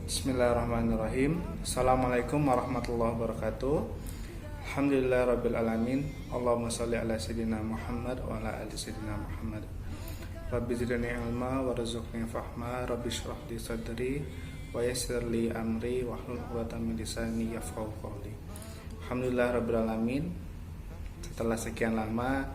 Bismillahirrahmanirrahim. Assalamualaikum warahmatullahi wabarakatuh. Alhamdulillahirrabbilalamin. Allahumma sholli ala sayyidina Muhammad wa ala ali sayyidina Muhammad. Rabbi zidni ilma warzuqni fahma. Rabbi shrah li sadri wa yassir li amri wahlul 'uqdatam min lisani yafqahu qawli. Alhamdulillahirrabbilalamin. Setelah sekian lama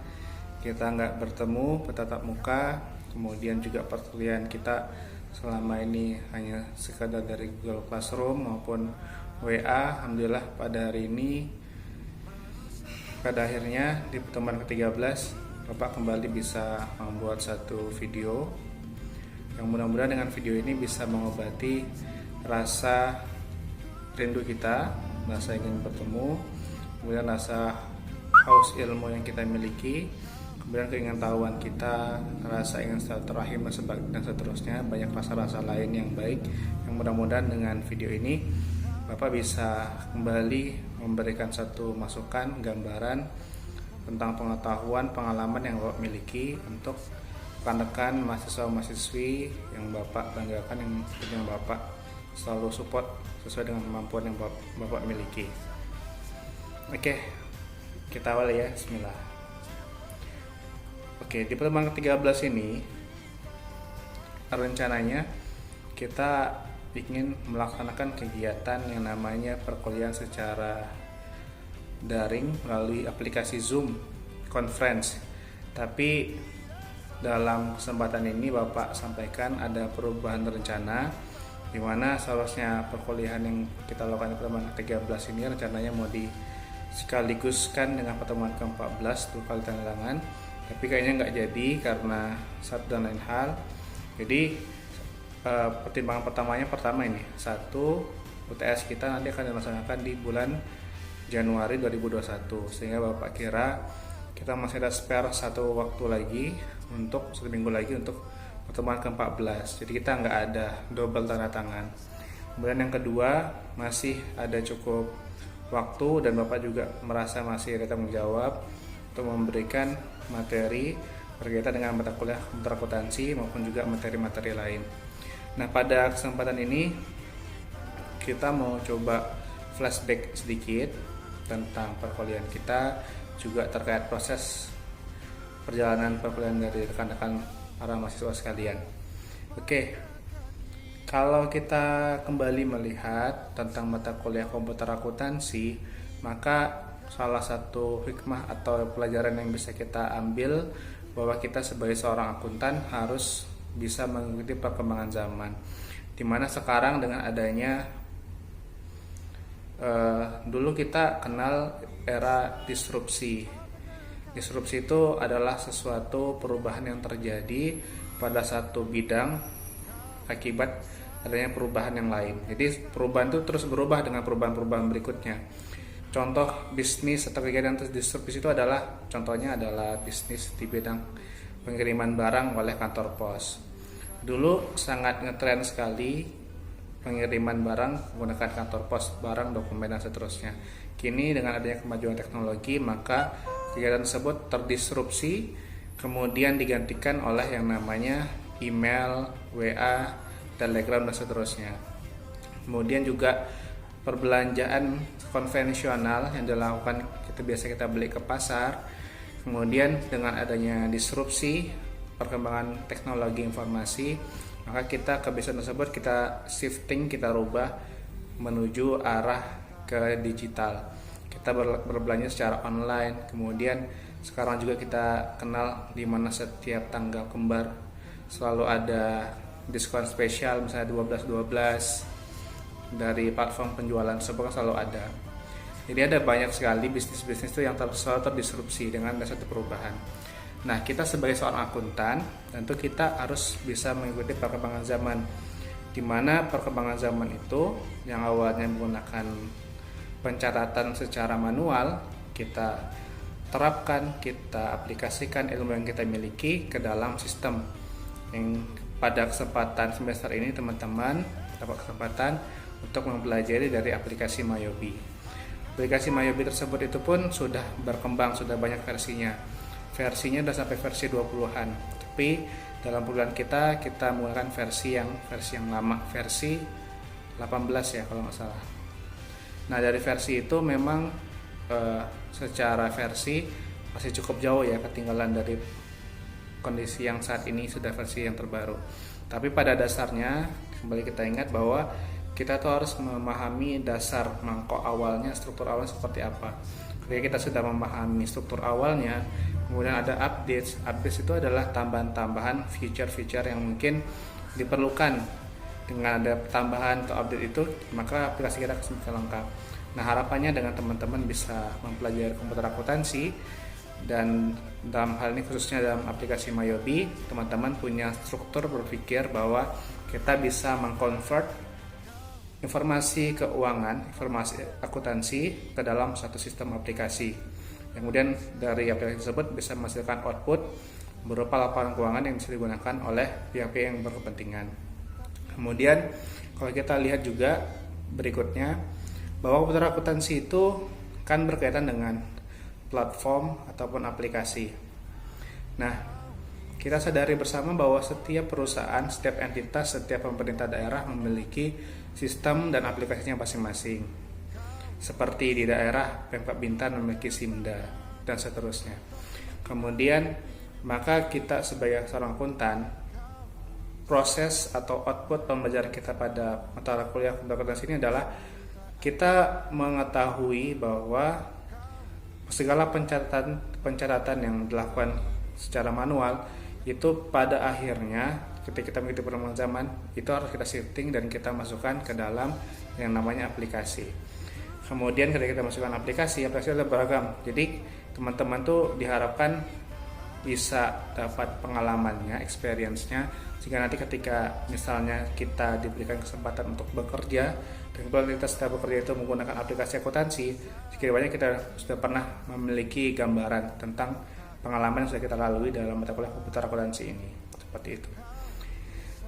kita nggak bertemu bertatap muka, kemudian juga perkuliahan kita selama ini hanya sekadar dari Google Classroom maupun WA. Alhamdulillah pada hari ini, pada akhirnya di pertemuan ke-13 Bapak kembali bisa membuat satu video yang mudah-mudahan dengan video ini bisa mengobati rasa rindu kita, rasa ingin bertemu, kemudian rasa haus ilmu yang kita miliki, kemudian keingintahuan kita, rasa ingin silaturahim dan seterusnya, banyak rasa-rasa lain yang baik yang mudah-mudahan dengan video ini Bapak bisa kembali memberikan satu masukan, gambaran tentang pengetahuan, pengalaman yang Bapak miliki untuk rekan-rekan mahasiswa-mahasiswi yang Bapak banggakan, yang Bapak selalu support sesuai dengan kemampuan yang Bapak miliki. Oke, kita awal ya, bismillah. Oke, di pertemuan ke-13 ini rencananya kita ingin melaksanakan kegiatan yang namanya perkuliahan secara daring melalui aplikasi Zoom Conference. Tapi dalam kesempatan ini Bapak sampaikan ada perubahan rencana, di mana seharusnya perkuliahan yang kita lakukan di pertemuan ke-13 ini rencananya mau dikaliguskan dengan pertemuan ke-14 dua kali tanda tangan. Tapi kayaknya nggak jadi karena satu dan lain hal. Jadi pertimbangan pertama ini, satu, UTS kita nanti akan dilaksanakan di bulan Januari 2021, sehingga Bapak kira kita masih ada spare satu waktu lagi untuk satu minggu lagi untuk pertemuan ke-14. Jadi kita nggak ada double tanda tangan. Kemudian yang kedua, masih ada cukup waktu dan Bapak juga merasa masih ada tanggung jawab untuk memberikan materi berkaitan dengan mata kuliah komputer akuntansi maupun juga materi-materi lain. Nah, pada kesempatan ini kita mau coba flashback sedikit tentang perkuliahan kita, juga terkait proses perjalanan perkuliahan dari rekan-rekan para mahasiswa sekalian. Oke, kalau kita kembali melihat tentang mata kuliah komputer akuntansi, maka salah satu hikmah atau pelajaran yang bisa kita ambil bahwa kita sebagai seorang akuntan harus bisa mengikuti perkembangan zaman, dimana sekarang dengan adanya dulu kita kenal era disrupsi. Disrupsi itu adalah sesuatu perubahan yang terjadi pada satu bidang akibat adanya perubahan yang lain. Jadi perubahan itu terus berubah dengan perubahan-perubahan berikutnya. Contoh bisnis atau kegiatan disrupsi itu contohnya adalah bisnis di bidang pengiriman barang oleh kantor pos. Dulu sangat ngetren sekali pengiriman barang menggunakan kantor pos, barang, dokumen dan seterusnya. Kini dengan adanya kemajuan teknologi, maka kegiatan tersebut terdisrupsi, kemudian digantikan oleh yang namanya email, WA, Telegram dan seterusnya. Kemudian juga perbelanjaan konvensional yang dilakukan kita beli ke pasar, kemudian dengan adanya disrupsi perkembangan teknologi informasi, maka kebiasaan tersebut kita shifting, kita rubah menuju arah ke digital. Kita berbelanja secara online, kemudian sekarang juga kita kenal di mana setiap tanggal kembar selalu ada diskon spesial, misalnya 12/12 dari platform penjualan tersebut selalu ada. Jadi ada banyak sekali bisnis-bisnis itu yang selalu terdisrupsi dengan ada satu perubahan. Nah, kita sebagai seorang akuntan tentu kita harus bisa mengikuti perkembangan zaman, di mana perkembangan zaman itu yang awalnya menggunakan pencatatan secara manual, kita terapkan, kita aplikasikan ilmu yang kita miliki ke dalam sistem. Yang pada kesempatan semester ini teman-teman dapat kesempatan untuk mempelajari dari aplikasi Mayobi. Aplikasi Mayobi tersebut itu pun sudah berkembang, sudah banyak versinya. Versinya sudah sampai versi 20-an. Tapi dalam bulan kita menggunakan versi yang lama, versi 18 ya kalau nggak salah. Nah dari versi itu memang secara versi masih cukup jauh ya ketinggalan dari kondisi yang saat ini sudah versi yang terbaru. Tapi pada dasarnya kembali kita ingat bahwa kita tuh harus memahami dasar mangkok awalnya, struktur awalnya seperti apa. Ketika kita sudah memahami struktur awalnya, kemudian ada updates. Updates itu adalah tambahan-tambahan feature-feature yang mungkin diperlukan. Dengan ada tambahan atau update itu, maka aplikasi kita akan lengkap. Nah harapannya dengan teman-teman bisa mempelajari komputer akuntansi, dan dalam hal ini khususnya dalam aplikasi Mayobi, teman-teman punya struktur berpikir bahwa kita bisa mengkonvert informasi keuangan, informasi akuntansi ke dalam satu sistem aplikasi. Kemudian dari aplikasi tersebut bisa menghasilkan output berupa laporan keuangan yang bisa digunakan oleh pihak-pihak yang berkepentingan. Kemudian kalau kita lihat juga berikutnya bahwa komputer akuntansi itu kan berkaitan dengan platform ataupun aplikasi. Nah, kita sadari bersama bahwa setiap perusahaan, setiap entitas, setiap pemerintah daerah memiliki sistem dan aplikasinya masing-masing. Seperti di daerah Pemkab Bintan memiliki Simda dan seterusnya. Kemudian maka kita sebagai seorang akuntan, proses atau output pembelajaran kita pada mata kuliah komputer akuntansi ini adalah kita mengetahui bahwa segala pencatatan yang dilakukan secara manual itu pada akhirnya ketika kita mengikuti perkembangan zaman itu harus kita shifting dan kita masukkan ke dalam yang namanya aplikasi. Kemudian ketika kita masukkan aplikasi ada beragam. Jadi teman-teman tuh diharapkan bisa dapat pengalamannya, experience-nya, sehingga nanti ketika misalnya kita diberikan kesempatan untuk bekerja dan kemudian kita setelah bekerja itu menggunakan aplikasi akuntansi, sekiranya kita sudah pernah memiliki gambaran tentang pengalaman yang sudah kita lalui dalam mata kuliah komputer akuntansi ini. Seperti itu.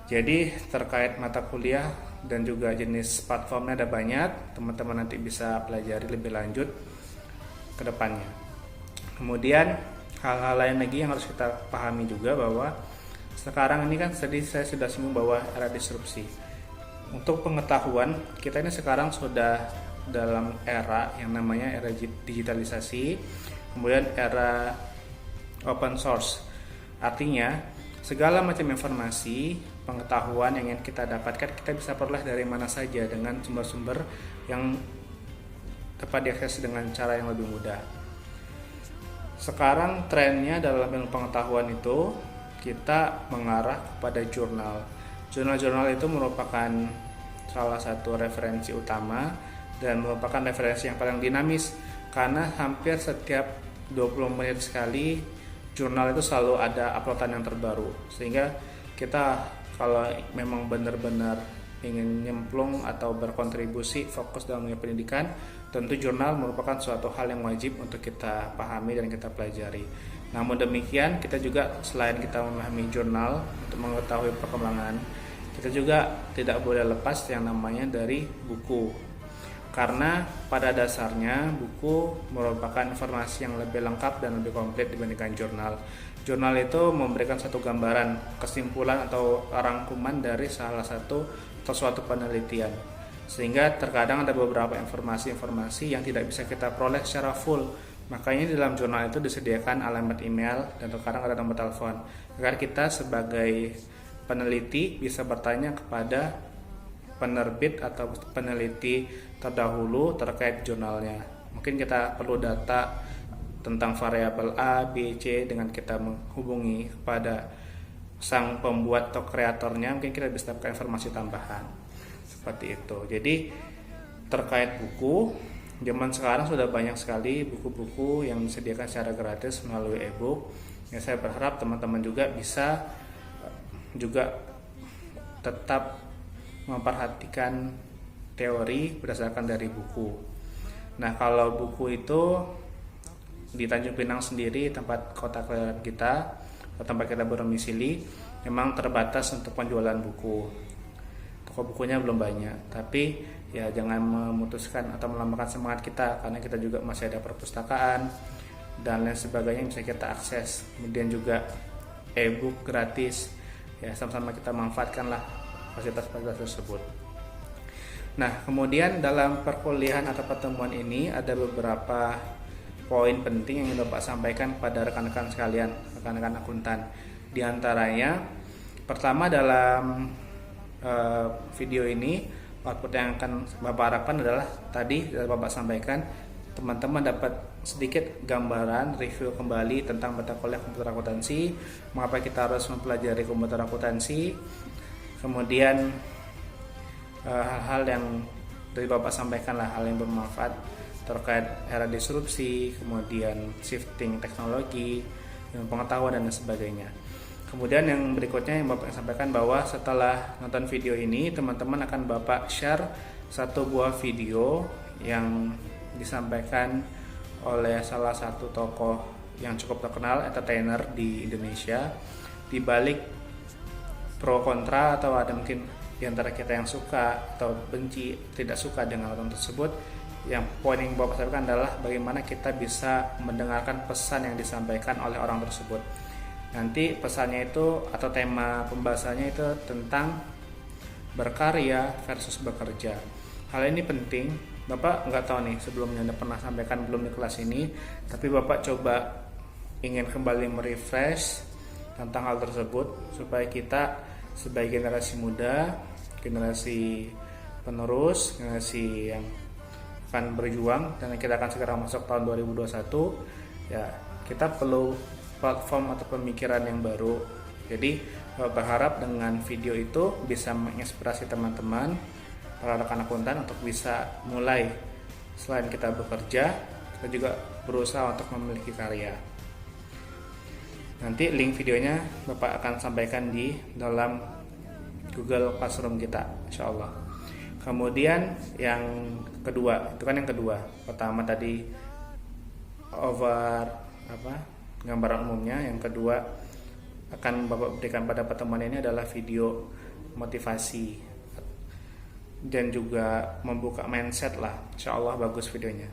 Jadi terkait mata kuliah dan juga jenis platformnya ada banyak, teman-teman nanti bisa pelajari lebih lanjut ke depannya. Kemudian hal-hal lain lagi yang harus kita pahami juga bahwa sekarang ini kan tadi saya sudah singgung bahwa era disrupsi. Untuk pengetahuan, kita ini sekarang sudah dalam era yang namanya era digitalisasi, kemudian era open source. Artinya segala macam informasi, pengetahuan yang ingin kita dapatkan kita bisa peroleh dari mana saja dengan sumber-sumber yang dapat diakses dengan cara yang lebih mudah. Sekarang trennya dalam ilmu pengetahuan itu kita mengarah kepada jurnal. Jurnal-jurnal itu merupakan salah satu referensi utama dan merupakan referensi yang paling dinamis karena hampir setiap 20 menit sekali jurnal itu selalu ada uploadan yang terbaru, sehingga kita kalau memang benar-benar ingin nyemplung atau berkontribusi fokus dalam dunia pendidikan, tentu jurnal merupakan suatu hal yang wajib untuk kita pahami dan kita pelajari. Namun demikian, kita juga selain kita memahami jurnal untuk mengetahui perkembangan, kita juga tidak boleh lepas yang namanya dari buku. Karena pada dasarnya buku merupakan informasi yang lebih lengkap dan lebih komplit dibandingkan jurnal. Jurnal itu memberikan satu gambaran, kesimpulan atau rangkuman dari salah satu atau suatu penelitian. Sehingga terkadang ada beberapa informasi-informasi yang tidak bisa kita peroleh secara full. Makanya di dalam jurnal itu disediakan alamat email dan terkadang ada nomor telepon agar kita sebagai peneliti bisa bertanya kepada penerbit atau peneliti terdahulu terkait jurnalnya. Mungkin kita perlu data tentang variabel A, B, C, dengan kita menghubungi kepada sang pembuat atau kreatornya, mungkin kita bisa dapatkan informasi tambahan. Seperti itu. Jadi terkait buku, zaman sekarang sudah banyak sekali buku-buku yang disediakan secara gratis melalui e-book. Yang saya berharap teman-teman juga bisa juga tetap memperhatikan teori berdasarkan dari buku. Nah, kalau buku itu di Tanjung Pinang sendiri, tempat kota kelahiran kita, tempat kita berdomisili, memang terbatas untuk penjualan buku. Toko bukunya belum banyak, tapi ya jangan memutuskan atau melambangkan semangat kita, karena kita juga masih ada perpustakaan dan lain sebagainya yang bisa kita akses. Kemudian juga e-book gratis, ya sama-sama kita manfaatkanlah fasilitas-fasilitas tersebut. Nah, kemudian dalam perkuliahan atau pertemuan ini ada beberapa poin penting yang Bapak sampaikan kepada rekan-rekan sekalian, rekan-rekan akuntan. Di antaranya, pertama dalam video ini, output yang akan Bapak harapkan adalah tadi Bapak sampaikan, teman-teman dapat sedikit gambaran review kembali tentang mata kuliah komputer akuntansi, mengapa kita harus mempelajari komputer akuntansi, kemudian hal-hal yang dari Bapak sampaikan lah, hal yang bermanfaat terkait era disrupsi, kemudian shifting teknologi, pengetahuan dan sebagainya. Kemudian yang berikutnya yang Bapak sampaikan bahwa setelah nonton video ini, teman-teman akan Bapak share satu buah video yang disampaikan oleh salah satu tokoh yang cukup terkenal, entertainer di Indonesia. Di balik pro kontra atau ada mungkin di antara kita yang suka atau benci, tidak suka dengan nonton tersebut, yang poin yang Bapak sampaikan adalah bagaimana kita bisa mendengarkan pesan yang disampaikan oleh orang tersebut. Nanti pesannya itu atau tema pembahasannya itu tentang berkarya versus bekerja. Hal ini penting. Bapak nggak tahu nih, sebelumnya Anda pernah sampaikan belum di kelas ini, tapi Bapak coba ingin kembali merefresh tentang hal tersebut supaya kita sebagai generasi muda, generasi penerus, generasi yang akan berjuang dan kita akan segera masuk tahun 2021, ya kita perlu platform atau pemikiran yang baru. Jadi berharap dengan video itu bisa menginspirasi teman-teman para rekan akuntan untuk bisa mulai, selain kita bekerja, kita juga berusaha untuk memiliki karya. Nanti link videonya Bapak akan sampaikan di dalam Google Classroom kita, insya Allah. Kemudian yang kedua, itu kan yang kedua. Pertama tadi gambaran umumnya. Yang kedua akan Bapak berikan pada pertemuan ini adalah video motivasi dan juga membuka mindset lah, insya Allah bagus videonya.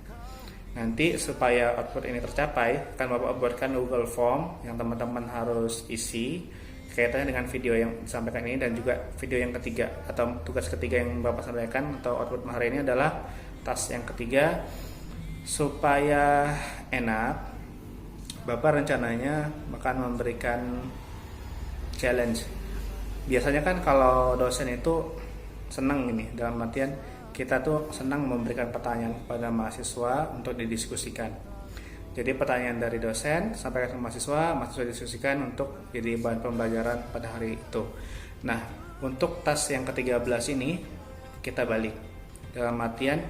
Nanti supaya output ini tercapai, akan Bapak buatkan Google Form yang teman-teman harus isi kaitannya dengan video yang disampaikan ini, dan juga video yang ketiga atau tugas ketiga yang Bapak sampaikan atau output hari ini adalah task yang ketiga. Supaya enak, Bapak rencananya akan memberikan challenge. Biasanya kan kalau dosen itu senang ini, dalam artian kita tuh senang memberikan pertanyaan kepada mahasiswa untuk didiskusikan. Jadi pertanyaan dari dosen sampaikan ke mahasiswa diskusikan untuk jadi bahan pembelajaran pada hari itu. Nah, untuk task yang ke-13 ini kita balik. Dalam artian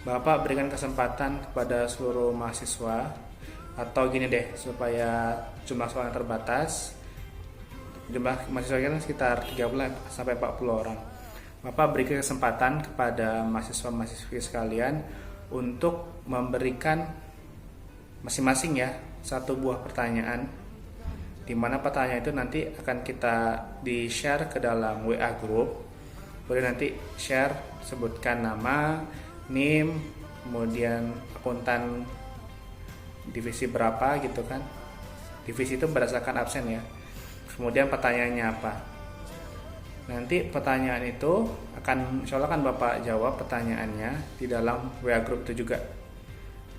Bapak berikan kesempatan kepada seluruh mahasiswa, atau gini deh, supaya jumlah soalnya terbatas. Jumlah mahasiswa kita sekitar 30 sampai 40 orang. Bapak beri kesempatan kepada mahasiswa-mahasiswi sekalian untuk memberikan masing-masing ya satu buah pertanyaan, di mana pertanyaan itu nanti akan kita di-share ke dalam WA group. Boleh nanti share, sebutkan nama, NIM, kemudian akuntan divisi berapa gitu kan. Divisi itu berdasarkan absen ya. Kemudian pertanyaannya apa. Nanti pertanyaan itu akan insya Allah kan Bapak jawab pertanyaannya di dalam WA group itu juga.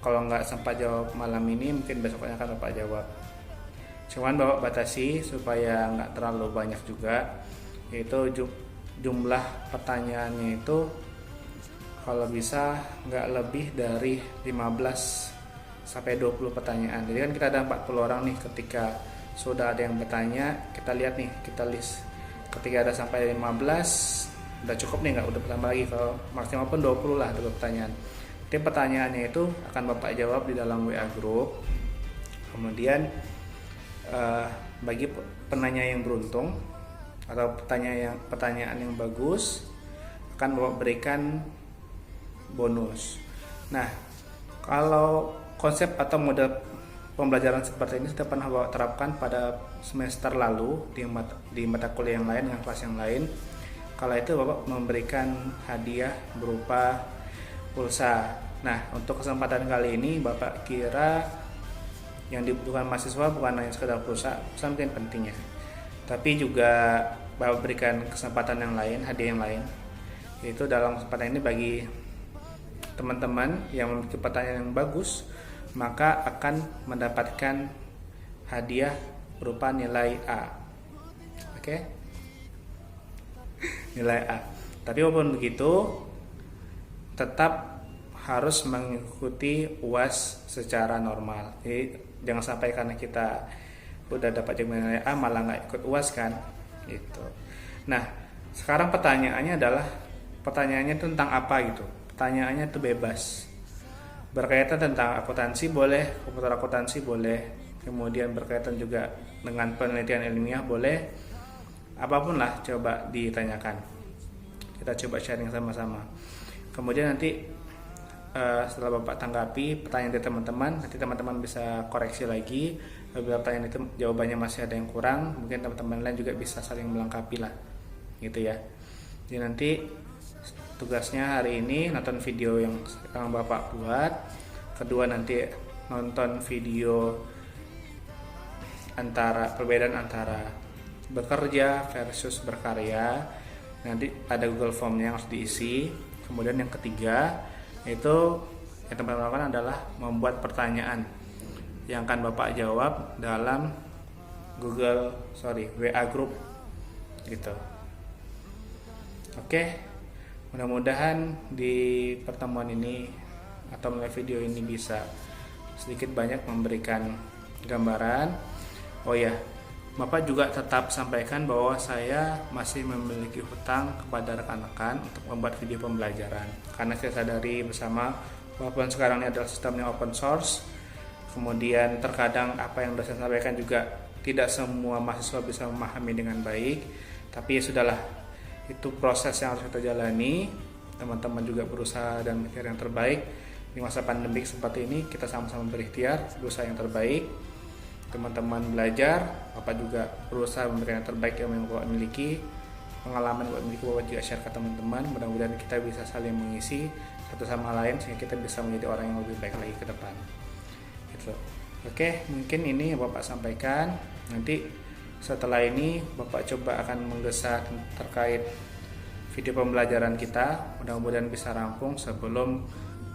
Kalau nggak sempat jawab malam ini, mungkin besoknya akan Bapak jawab. Cuman Bapak batasi supaya nggak terlalu banyak juga, yaitu jumlah pertanyaannya itu kalau bisa nggak lebih dari 15 sampai 20 pertanyaan. Jadi kan kita ada 40 orang nih, ketika sudah ada yang bertanya, kita lihat nih, kita list. Ketika ada sampai 15, udah cukup nih, nggak udah bertambah lagi. Kalau maksimal pun 20 lah 20 pertanyaan. Jadi pertanyaannya itu akan Bapak jawab di dalam WA group. Kemudian bagi penanya yang beruntung atau pertanyaan yang bagus, akan Bapak berikan bonus. Nah, kalau konsep atau model pembelajaran seperti ini sudah pernah Bapak terapkan pada semester lalu di mata kuliah yang lain, dengan kelas yang lain. Kala itu Bapak memberikan hadiah berupa pulsa. Nah, untuk kesempatan kali ini Bapak kira yang dibutuhkan mahasiswa bukan hanya sekedar pulsa mungkin pentingnya, tapi juga Bapak berikan kesempatan yang lain, hadiah yang lain, Yaitu dalam kesempatan ini bagi teman-teman yang memiliki pertanyaan yang bagus, maka akan mendapatkan hadiah berupa nilai A. Oke? Nilai A. Tapi walaupun begitu, tetap harus mengikuti UAS secara normal. Jadi jangan sampai karena kita udah dapat jaminan nilai A malah nggak ikut UAS kan? Gitu. Nah, sekarang pertanyaannya tentang apa gitu? Pertanyaannya itu bebas. Berkaitan tentang akuntansi boleh, komputer akuntansi boleh, kemudian berkaitan juga dengan penelitian ilmiah boleh, apapun lah coba ditanyakan. Kita coba sharing sama-sama. Kemudian nanti setelah Bapak tanggapi pertanyaan dari teman-teman, nanti teman-teman bisa koreksi lagi. Apabila pertanyaan itu jawabannya masih ada yang kurang, mungkin teman-teman lain juga bisa saling melengkapi lah, gitu ya. Jadi nanti tugasnya hari ini nonton video yang sekarang Bapak buat. Kedua nanti nonton video perbedaan antara bekerja versus berkarya. Nanti ada Google Form-nya yang harus diisi. Kemudian yang ketiga itu yang teman-teman lakukan adalah membuat pertanyaan yang akan Bapak jawab dalam WA group gitu. Oke. Mudah-mudahan di pertemuan ini atau melalui video ini bisa sedikit banyak memberikan gambaran. Oh ya, Bapak juga tetap sampaikan bahwa saya masih memiliki hutang kepada rekan-rekan untuk membuat video pembelajaran. Karena saya sadari bersama walaupun sekarang ini adalah sistemnya open source, kemudian terkadang apa yang sudah saya sampaikan juga tidak semua mahasiswa bisa memahami dengan baik. Tapi ya sudahlah, itu proses yang harus kita jalani. Teman-teman juga berusaha dan berikhtiar yang terbaik di masa pandemik seperti ini. Kita sama-sama berikhtiar, berusaha yang terbaik. Teman-teman belajar, Bapak juga berusaha memberikan yang terbaik yang Bapak miliki. Pengalaman Bapak miliki, Bapak juga share ke teman-teman. Mudah-mudahan kita bisa saling mengisi satu sama lain sehingga kita bisa menjadi orang yang lebih baik lagi ke depan. Gitu. Oke, mungkin ini yang Bapak sampaikan. Nanti setelah ini Bapak coba akan menggesa terkait video pembelajaran kita. Mudah-mudahan bisa rampung sebelum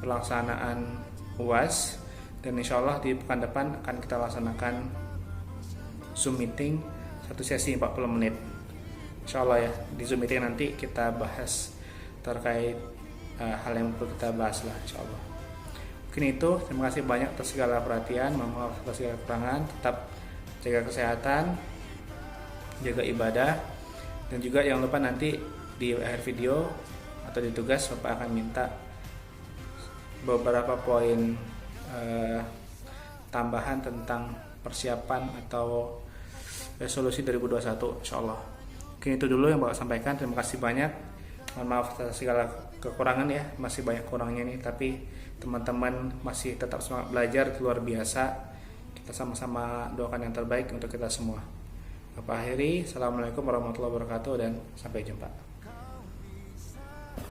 pelaksanaan UAS. Dan insya Allah di pekan depan akan kita laksanakan Zoom meeting satu sesi 40 menit. Insya Allah ya, di Zoom meeting nanti kita bahas terkait hal yang perlu kita bahas lah insya Allah. Mungkin itu, terima kasih banyak atas segala perhatian. Mohon maaf atas segala kekurangan. Tetap jaga kesehatan, jaga ibadah, dan juga jangan lupa nanti di akhir video atau di tugas Bapak akan minta beberapa poin tambahan tentang persiapan atau resolusi 2021 insyaallah. Mungkin itu dulu yang Bapak sampaikan. Terima kasih banyak. Mohon maaf atas segala kekurangan ya, masih banyak kurangnya nih, tapi teman-teman masih tetap semangat belajar, luar biasa. Kita sama-sama doakan yang terbaik untuk kita semua. Bapak akhiri, assalamualaikum warahmatullahi wabarakatuh dan sampai jumpa.